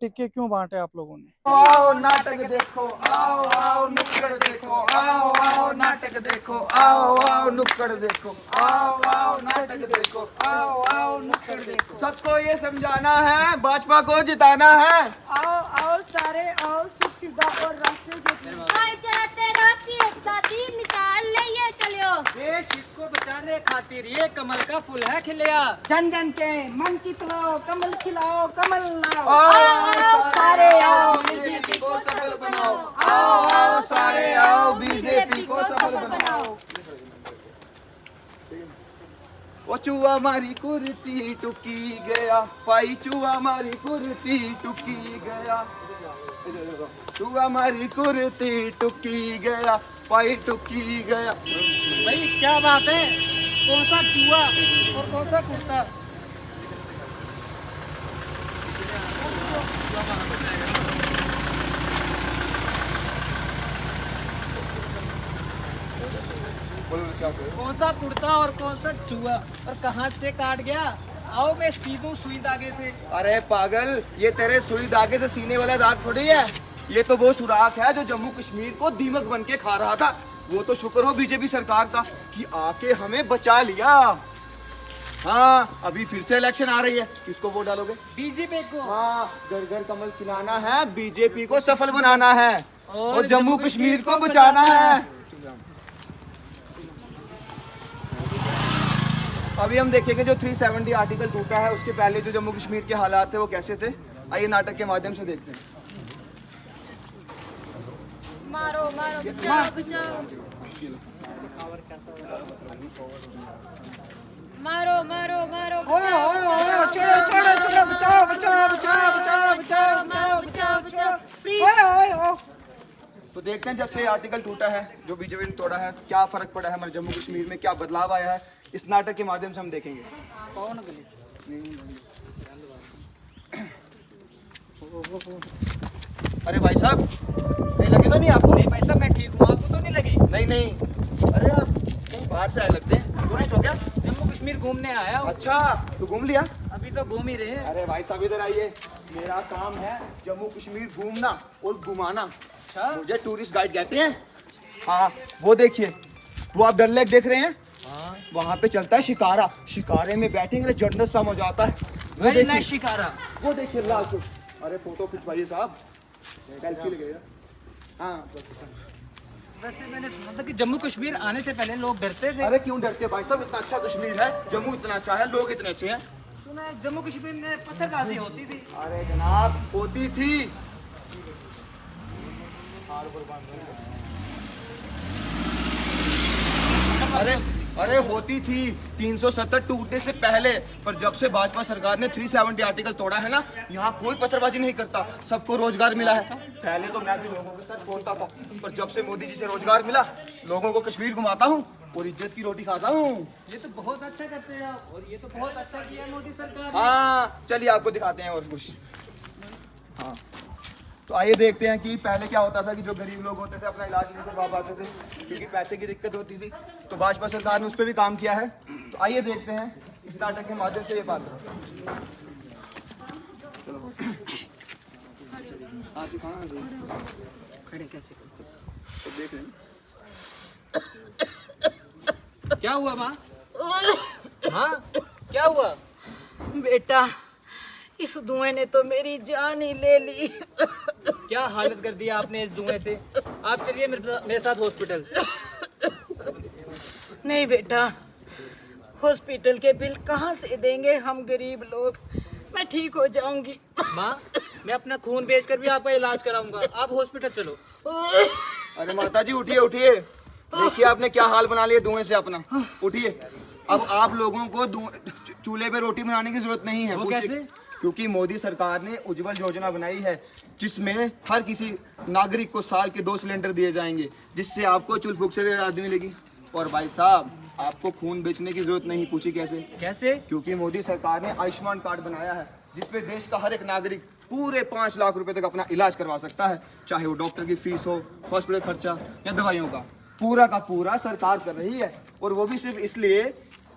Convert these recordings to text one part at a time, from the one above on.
टिक्के क्यों बांटे आप लोगों ने? आओ नाटक देखो, आओ आओ नुक्कड़ देखो, आओ आओ नाटक देखो, आओ आओ नुक्कड़ देखो, आओ आओ नाटक देखो, आओ आओ नुक्कड़ देखो। सबको ये समझाना है, भाजपा को जिताना है। आओ आओ सारे आओ, सुख सुविधा और राष्ट्रीय राष्ट्रीय एकता दी मिसाल लिए चलियो। देश इसको बचाने खातिर ये कमल का फूल है खिलिया। जन जन के मन चितलाओ, कमल खिलाओ, कमल लाओ। आओ सारे आओ, बीजेपी को सफल बनाओ, आओ आओ सारे आओ, बीजेपी को सफल बनाओ। वो चूहा मारी कुर्ती टुकी गया, पाई चूहा मारी कुर्ती टुकी गया, चूहा मारी कुर्ती टुकी गया, पाई टुकी गया। भाई क्या बात है, कौन सा चूहा और कौन सा कुत्ता? कौन सा कुर्ता और कौन सा चूहा और कहाँ से काट गया? आओ मैं सीधू सुई धागे से। अरे पागल, ये तेरे सुई धागे से सीने वाला दाग थोड़ी है, ये तो वो सुराख है जो जम्मू कश्मीर को दीमक बन के खा रहा था। वो तो शुक्र हो बीजेपी सरकार का कि आके हमें बचा लिया। हाँ, अभी फिर से इलेक्शन आ रही है, किसको वोट डालोगे? बीजेपी को। हाँ, घर घर कमल खिलाना है, बीजेपी को सफल बनाना है और जम्मू कश्मीर को बचाना है। अभी हम देखेंगे जो 370 आर्टिकल टूटा है, उसके पहले जो जम्मू कश्मीर के हालात थे वो कैसे थे। आइए नाटक के माध्यम से देखते हैं। मारो मारो बचाओ बचाओ, मारो मारो मारो छोड़ो छोड़ो छोड़ो, बचाओ बचाओ बचाओ बचाओ बचाओ बचाओ बचाओ। तो देखते हैं जब से आर्टिकल टूटा है, जो बीजेपी ने तोड़ा है, क्या फर्क पड़ा है हमारे जम्मू कश्मीर में, क्या बदलाव आया है, इस नाटक के माध्यम से हम देखेंगे। अरे भाई साहब, कहीं लगी तो नहीं आपको? नहीं भाई साहब मैं ठीक हूँ, आपको तो नहीं लगी? नहीं नहीं, अरे आप कहीं बाहर से आए लगते हैं, टूरिस्ट हो क्या? जम्मू कश्मीर घूमने आया हूँ। अच्छा, तो घूम लिया? अभी तो घूम ही रहे हैं। अरे भाई साहब इधर आइए, मेरा काम है जम्मू कश्मीर घूमना और घुमाना। अच्छा, मुझे टूरिस्ट गाइड कहते हैं। हाँ, वो देखिए, वो आप डल लेक देख रहे हैं? हाँ। वहाँ पे चलता है शिकारा, शिकारे में बैठेंगे जन्नत सा मजा आता है। वो वेरी देखिए, नाइस शिकारा। वो देखिए लाल चौक। अरे फोटो खिंचवाइए साहब, सेल्फी लगेगा। हाँ, वैसे मैंने सुना था कि जम्मू कश्मीर आने से पहले लोग डरते थे। अरे क्यों डरते भाई साहब, इतना अच्छा कश्मीर है, जम्मू इतना अच्छा है, लोग इतने अच्छे हैं। सुना है जम्मू कश्मीर में पत्थरबाजी होती थी। अरे जनाब होती थी, अरे होती थी 370 टूटने से पहले, पर जब से भाजपा सरकार ने 370 आर्टिकल तोड़ा है ना, यहाँ कोई पत्थरबाजी नहीं करता, सबको रोजगार मिला है। पहले तो मैं भी लोगों के साथ बोलता था, पर जब से मोदी जी से रोजगार मिला, लोगों को कश्मीर घुमाता हूँ और इज्जत की रोटी खाता हूँ। ये तो बहुत अच्छा करते हैं आप, और ये तो बहुत अच्छा किया मोदी सरकार ने। हाँ, चलिए आपको दिखाते हैं और कुछ। हाँ, तो आइए देखते हैं कि पहले क्या होता था कि जो गरीब लोग होते थे अपना इलाज नहीं करवा पाते थे क्योंकि पैसे की दिक्कत होती थी, तो भाजपा सरकार ने उस पर भी काम किया है। तो आइए देखते हैं इस नाटक के माध्यम से ये बात। खड़े कैसे तो देख रहे हैं क्या हुआ माँ? हाँ क्या हुआ? बेटा, इस धुएं ने तो मेरी जान ही ले ली। क्या हालत कर दी आपने इस धुएं से। आप चलिए मेरे साथ हॉस्पिटल। नहीं बेटा, हॉस्पिटल के बिल कहाँ से देंगे हम गरीब लोग, मैं ठीक हो जाऊंगी। माँ, मैं अपना खून बेचकर भी आपका इलाज कराऊंगा, आप हॉस्पिटल चलो। अरे माता जी उठिए उठिए, देखिए आपने क्या हाल बना लिया धुएं से अपना, उठिए। अब आप लोगों को चूल्हे पे रोटी बनाने की जरूरत नहीं है। वो कैसे? क्योंकि मोदी सरकार ने उज्जवल योजना बनाई है, जिसमें हर किसी नागरिक को साल के 2 सिलेंडर दिए जाएंगे, जिससे आपको चूल्हे फूक से भी आजादी मिलेगी। और भाई साहब, आपको खून बेचने की जरूरत नहीं। पूछी कैसे? कैसे? क्योंकि मोदी सरकार ने आयुष्मान कार्ड बनाया है, जिसपे देश का हर एक नागरिक पूरे 5 लाख रुपए तक अपना इलाज करवा सकता है, चाहे वो डॉक्टर की फीस हो, हॉस्पिटल खर्चा या दवाइयों का पूरा सरकार कर रही है। और वो भी सिर्फ इसलिए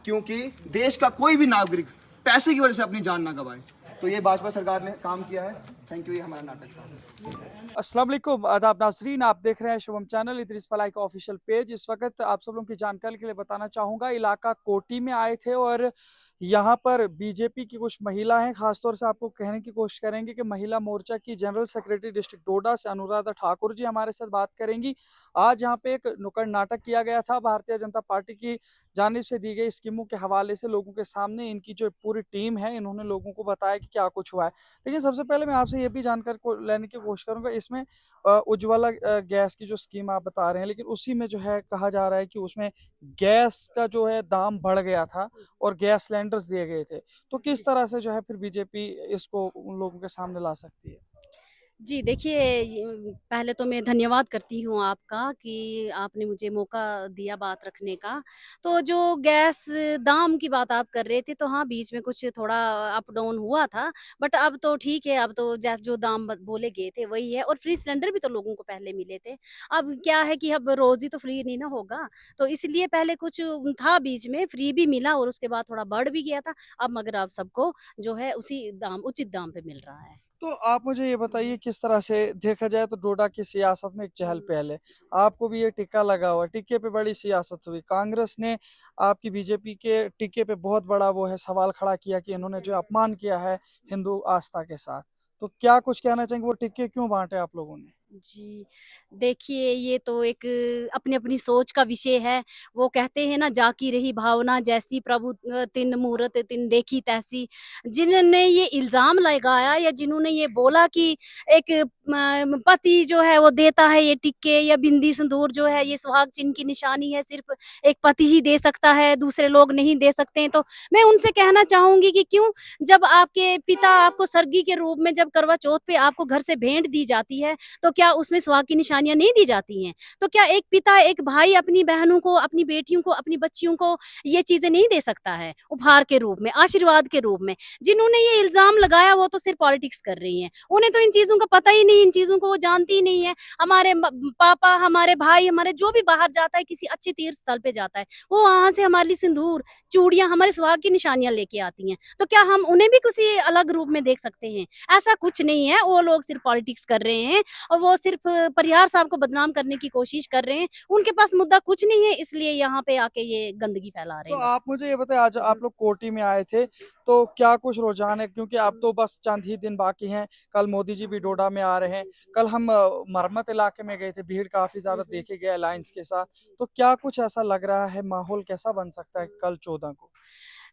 क्योंकि देश का कोई भी नागरिक पैसे की वजह से अपनी जान ना गवाए। तो ये भाजपा सरकार ने काम किया है। Thank you. ये हमारा नाटक था। अस्सलाम वालेकुम, आदाब नाज़रीन, आप देख रहे हैं शुभम चैनल इदरीस पलाई का ऑफिशियल पेज। इस वक्त आप सब लोगों की जानकारी के लिए बताना चाहूँगा, इलाका कोटी में आए थे और यहाँ पर बीजेपी की कुछ महिला हैं। खासतौर से आपको कहने की कोशिश करेंगे कि महिला मोर्चा की जनरल सेक्रेटरी डिस्ट्रिक्ट डोडा से अनुराधा ठाकुर जी हमारे साथ बात करेंगी। आज यहाँ पे एक नुक्कड़ नाटक किया गया था भारतीय जनता पार्टी की जानिब से दी गई स्कीमों के हवाले से लोगों के सामने इनकी जो पूरी टीम है इन्होंने लोगों को बताया कि क्या कुछ हुआ है। लेकिन सबसे पहले मैं आपसे ये भी जानकर को लेने की कोशिश करूंगा, इसमें उज्ज्वला गैस की जो स्कीम आप बता रहे हैं, लेकिन उसी में जो है कहा जा रहा है कि उसमें गैस का जो है दाम बढ़ गया था और गैस सिलेंडर्स दिए गए थे। तो किस तरह से जो है फिर बीजेपी इसको उन लोगों के सामने ला सकती है? जी, देखिए पहले तो मैं धन्यवाद करती हूँ आपका कि आपने मुझे मौका दिया बात रखने का। तो जो गैस दाम की बात आप कर रहे थे, तो हाँ, बीच में कुछ थोड़ा अप डाउन हुआ था, बट अब तो ठीक है, अब तो जो दाम बोले गए थे वही है। और फ्री सिलेंडर भी तो लोगों को पहले मिले थे। अब क्या है कि अब रोज़ ही तो फ्री नहीं ना होगा, तो इसलिए पहले कुछ था बीच में फ्री भी मिला और उसके बाद थोड़ा बढ़ भी गया था। अब मगर अब सबको जो है उसी दाम उचित दाम पे मिल रहा है। तो आप मुझे ये बताइए, किस तरह से देखा जाए तो डोडा की सियासत में एक चहल पहल है, आपको भी ये टिक्का लगा हुआ है, टिक्के पे बड़ी सियासत हुई, कांग्रेस ने आपकी बीजेपी के टिक्के पे बहुत बड़ा वो है सवाल खड़ा किया कि इन्होंने जो अपमान किया है हिंदू आस्था के साथ। तो क्या कुछ कहना चाहेंगे, वो टिक्के क्यों बांटे आप लोगों ने? जी, देखिए ये तो एक अपनी-अपनी सोच का विषय है। वो कहते हैं ना, जाकी रही भावना जैसी प्रभु तिन मूरत तिन देखी तैसी। जिन्होंने ये इल्ज़ाम लगाया या जिन्होंने ये बोला कि एक पति जो है वो देता है ये टिक्के या बिंदी सिंदूर जो है ये सुहाग चिन्ह की निशानी है, सिर्फ़ एक पति ही दे सकता है, दूसरे लोग नहीं दे सकते हैं। तो मैं उनसे कहना चाहूँगी कि क्यों, जब आपके पिता आपको सरगी के रूप में जब करवा चौथ पे आपको घर से भेंट दी जाती है, तो क्या उसमें सुहाग की निशानियाँ नहीं दी जाती हैं? तो क्या एक पिता, एक भाई अपनी बहनों को, अपनी बेटियों को, अपनी बच्चियों को ये चीज़ें नहीं दे सकता है उपहार के रूप में, आशीर्वाद के रूप में? जिन्होंने ये इल्ज़ाम लगाया वो तो सिर्फ़ पॉलिटिक्स कर रही हैं। उन्हें तो इन चीज़ों का पता ही नहीं, इन चीज़ों को वो जानती ही नहीं है। हमारे पापा, हमारे भाई, हमारे जो भी बाहर जाता है किसी अच्छे तीर्थ स्थल पे जाता है, वो वहाँ से हमारे लिए सिंदूर, चूड़ियाँ, हमारे सुहाग की निशानियाँ लेके आती हैं। तो क्या हम उन्हें भी किसी अलग रूप में देख सकते हैं? ऐसा कुछ नहीं है, वो लोग सिर्फ़ पॉलिटिक्स कर रहे हैं और वो सिर्फ परिहार साहब को बदनाम करने की कोशिश कर रहे हैं। उनके पास मुद्दा कुछ नहीं है, इसलिए यहाँ पे आके ये गंदगी फैला रहे तो हैं बस। आप मुझे ये बताएं, आज आप लोग कोटी में आए थे, तो क्या कुछ रुझान है? क्योंकि अब तो बस चंद ही दिन बाकी हैं, कल मोदी जी भी डोडा में आ रहे हैं। कल हम मरमत इलाके में गए थे, भीड़ काफी ज्यादा देखी गई अलायंस के साथ। तो क्या कुछ ऐसा लग रहा है, माहौल कैसा बन सकता है कल 14 को?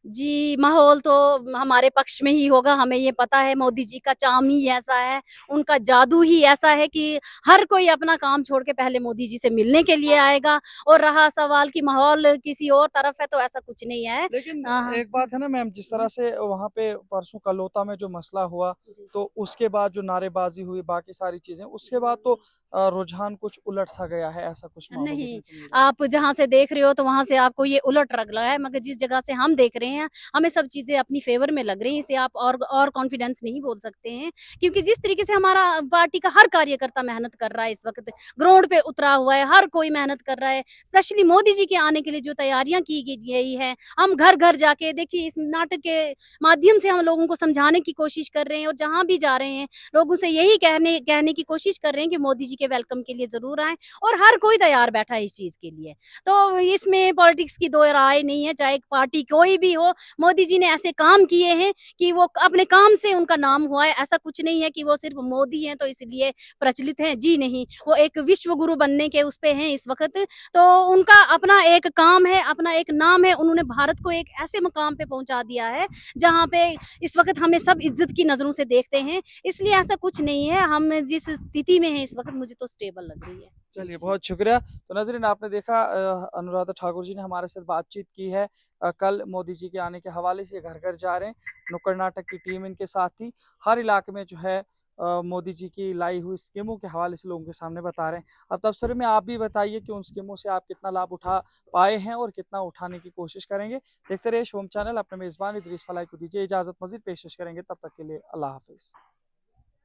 जी, माहौल तो हमारे पक्ष में ही होगा, हमें ये पता है। मोदी जी का चार्म ही ऐसा है, उनका जादू ही ऐसा है कि हर कोई अपना काम छोड़ के पहले मोदी जी से मिलने के लिए आएगा। और रहा सवाल कि माहौल किसी और तरफ है, तो ऐसा कुछ नहीं है। लेकिन हाँ। एक बात है ना मैम, जिस तरह से वहाँ पे परसों कलोता में जो मसला हुआ, जी। तो उसके बाद जो नारेबाजी हुई, बाकी सारी चीजें, उसके बाद तो रुझान कुछ उलट सा गया है, ऐसा कुछ माहौल नहीं, देखने को मिल रहा है। आप जहाँ से देख रहे हो तो वहाँ से आपको ये उलट लग रहा है, मगर जिस जगह से हम देख रहे हैं, हमें सब चीज़ें अपनी फ़ेवर में लग रही हैं। इसे आप और कॉन्फिडेंस नहीं बोल सकते हैं, क्योंकि जिस तरीके से हमारा पार्टी का हर कार्यकर्ता मेहनत कर रहा है, इस वक़्त ग्राउंड पे उतरा हुआ है, हर कोई मेहनत कर रहा है। स्पेशली मोदी जी के आने के लिए जो तैयारियाँ की गई है, हम घर-घर जाके देखिए, इस नाटक के माध्यम से हम लोगों को समझाने की कोशिश कर रहे हैं और जहाँ भी जा रहे हैं, लोगों से यही कहने की कोशिश कर रहे हैं कि मोदी जी के वेलकम के लिए ज़रूर आएँ। और हर कोई तैयार बैठा है इस चीज़ के लिए। तो इसमें पॉलिटिक्स की दो राय नहीं है, चाहे पार्टी कोई भी हो। मोदी जी ने ऐसे काम किए हैं कि वो अपने काम से उनका नाम हुआ है। ऐसा कुछ नहीं है कि वो सिर्फ मोदी हैं तो इसलिए प्रचलित हैं, जी नहीं। वो एक विश्व गुरु बनने के उस पे हैं इस वक़्त। तो उनका अपना एक काम है, अपना एक नाम है। उन्होंने भारत को एक ऐसे मकाम पे पहुँचा दिया है, जहाँ पे इस वक़्त हमें सब इज़्ज़त की नज़रों से देखते हैं। इसलिए ऐसा कुछ नहीं है, हम जिस स्थिति में हैं इस वक़्त, मुझे तो स्टेबल लग रही है। चलिए, बहुत शुक्रिया। तो नाज़रीन, आपने देखा अनुराधा ठाकुर जी ने हमारे साथ बातचीत की है। कल मोदी जी के आने के हवाले से घर-घर जा रहे हैं। नुक्कड़ नाटक की टीम इनके साथ थी। हर इलाके में जो है मोदी जी की लाई हुई स्कीमों के हवाले से लोगों के सामने बता रहे हैं। अब तबसरे में आप भी बताइए कि उन स्कीमों से आप कितना लाभ उठा पाए हैं और कितना उठाने की कोशिश करेंगे। देखते रहिए शुभम चैनल। अपने मेज़बान इदरीस फलाई को दीजिए इजाज़त। मज़ीद पेशकश करेंगे, तब तक के लिए अल्लाह हाफ़िज़।